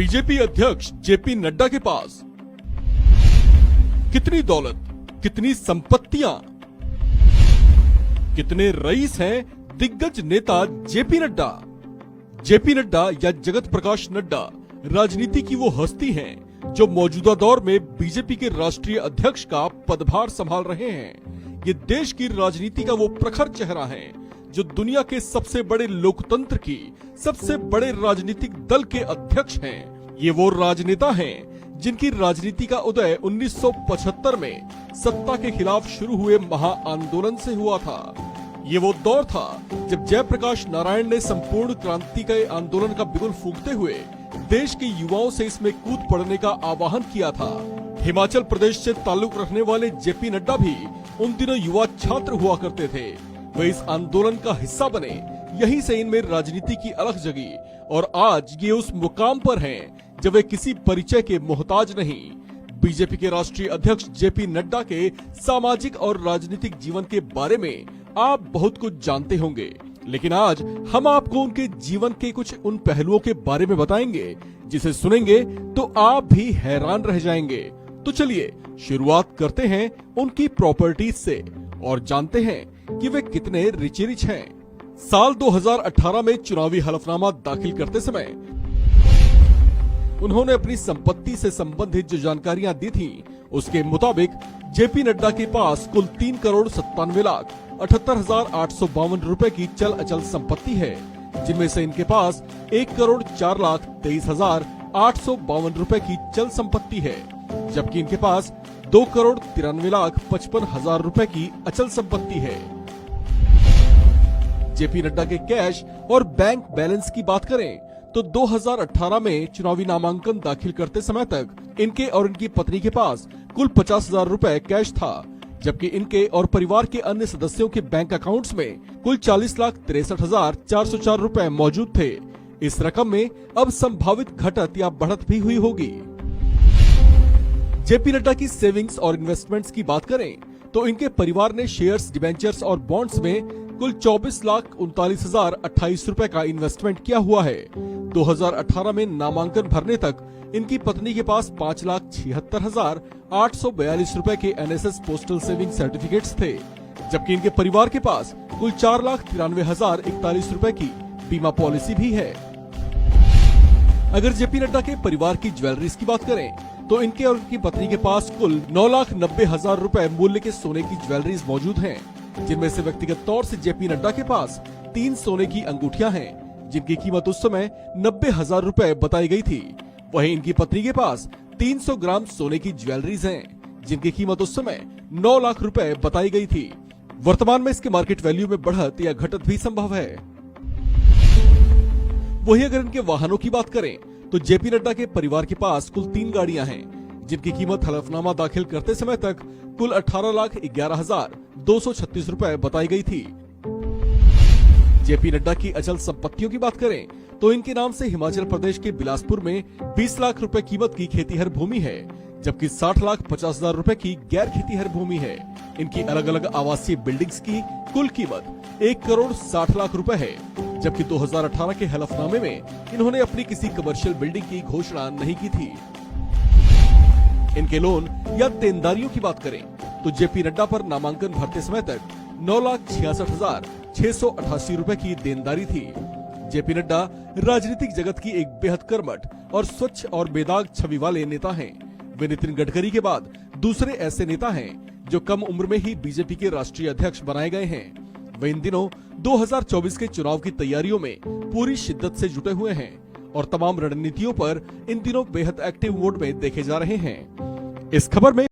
BJP अध्यक्ष JP Nadda के पास कितनी दौलत, कितनी संपत्तियां, कितने रईस हैं दिग्गज नेता जेपी नड्डा। जेपी नड्डा या जगत प्रकाश नड्डा राजनीति की वो हस्ती हैं जो मौजूदा दौर में बीजेपी के राष्ट्रीय अध्यक्ष का पदभार संभाल रहे हैं। ये देश की राजनीति का वो प्रखर चेहरा है जो दुनिया के सबसे बड़े लोकतंत्र की सबसे बड़े राजनीतिक दल के अध्यक्ष हैं। ये वो राजनेता हैं जिनकी राजनीति का उदय 1975 में सत्ता के खिलाफ शुरू हुए महाआंदोलन से हुआ था। ये वो दौर था जब जयप्रकाश नारायण ने संपूर्ण क्रांति के आंदोलन का बिगुल फूंकते हुए देश के युवाओं से इसमें कूद पड़ने का आह्वान किया था। हिमाचल प्रदेश से ताल्लुक रखने वाले जेपी नड्डा भी उन दिनों युवा छात्र हुआ करते थे। वे इस आंदोलन का हिस्सा बने, यहीं से इनमें राजनीति की अलख जगी और आज ये उस मुकाम पर हैं जब वे किसी परिचय के मोहताज नहीं। बीजेपी के राष्ट्रीय अध्यक्ष जेपी नड्डा के सामाजिक और राजनीतिक जीवन के बारे में आप बहुत कुछ जानते होंगे, लेकिन आज हम आपको उनके जीवन के कुछ उन पहलुओं के बारे में बताएंगे जिसे सुनेंगे तो आप भी हैरान रह जाएंगे। तो चलिए शुरुआत करते हैं उनकी प्रॉपर्टीज से और जानते हैं कि वे कितने रिची रिच हैं। साल 2018 में चुनावी हलफनामा दाखिल करते समय उन्होंने अपनी संपत्ति से संबंधित जो जानकारियां दी थी उसके मुताबिक जेपी नड्डा के पास कुल 3,97,78,852 रुपए की चल अचल संपत्ति है, जिनमें से इनके पास 1,04,23,852 रुपए की चल संपत्ति है, जबकि इनके पास 2,93,55,000 रुपए की अचल संपत्ति है। जेपी नड्डा के कैश और बैंक बैलेंस की बात करें तो 2018 में चुनावी नामांकन दाखिल करते समय तक इनके और इनकी पत्नी के पास कुल 50,000 रुपए कैश था, जबकि इनके और परिवार के अन्य सदस्यों के बैंक अकाउंट्स में कुल 40,63,404 रुपए मौजूद थे। इस रकम में अब संभावित घटत या बढ़त भी हुई होगी। जेपी नड्डा की सेविंग्स और इन्वेस्टमेंट्स की बात करें तो इनके परिवार ने शेयर्स, डिबेंचर्स और बॉन्ड्स में कुल 24,39,028 रुपए का इन्वेस्टमेंट किया हुआ है। 2018 में नामांकन भरने तक इनकी पत्नी के पास 5,76,842 रुपए के एनएसएस पोस्टल सेविंग सर्टिफिकेट्स थे, जबकि इनके परिवार के पास कुल 4,93,041 रुपए की बीमा पॉलिसी भी है। अगर जेपी नड्डा के परिवार की ज्वेलरीज की बात करें तो इनके और इनकी पत्नी के पास कुल 9,90,000 रुपए मूल्य के सोने की ज्वेलरीज मौजूद हैं, जिनमें से व्यक्तिगत तौर से जेपी नड्डा के पास 3 सोने की अंगूठियां हैं, जिनकी कीमत उस समय 90,000 रुपए बताई गई थी। वहीं इनकी पत्नी के पास 300 ग्राम सोने की ज्वेलरीज हैं, जिनकी कीमत उस समय 9 लाख रुपए बताई गई थी। वर्तमान में इसके मार्केट वैल्यू में बढ़त या घटत भी संभव है। वहीं अगर इनके वाहनों की बात करें तो जेपी नड्डा के परिवार के पास कुल 3 गाड़ियां हैं, जिनकी कीमत हलफनामा दाखिल करते समय तक कुल 18,11,236 रुपए बताई गई थी। जेपी नड्डा की अचल संपत्तियों की बात करें तो इनके नाम से हिमाचल प्रदेश के बिलासपुर में 20 लाख रुपए कीमत की खेतीहर भूमि है, जबकि 60,50,000 रुपए की गैर खेतीहर भूमि है। इनकी अलग अलग आवासीय बिल्डिंग्स की कुल कीमत 1,60,00,000 रुपए है, जबकि 2018 के हलफनामे में इन्होंने अपनी किसी कमर्शियल बिल्डिंग की घोषणा नहीं की थी। इनके लोन या देनदारियों की बात करें तो जेपी नड्डा पर नामांकन भरते समय तक 9,66,688 रुपए की देनदारी थी। जेपी नड्डा राजनीतिक जगत की एक बेहद कर्मठ और स्वच्छ और बेदाग छवि वाले नेता हैं। वे नितिन गडकरी के बाद दूसरे ऐसे नेता हैं जो कम उम्र में ही बीजेपी के राष्ट्रीय अध्यक्ष बनाए गए हैं। वे इन दिनों 2024 के चुनाव की तैयारियों में पूरी शिद्दत से जुटे हुए हैं और तमाम रणनीतियों पर इन दिनों बेहद एक्टिव मोड में देखे जा रहे हैं। इस खबर में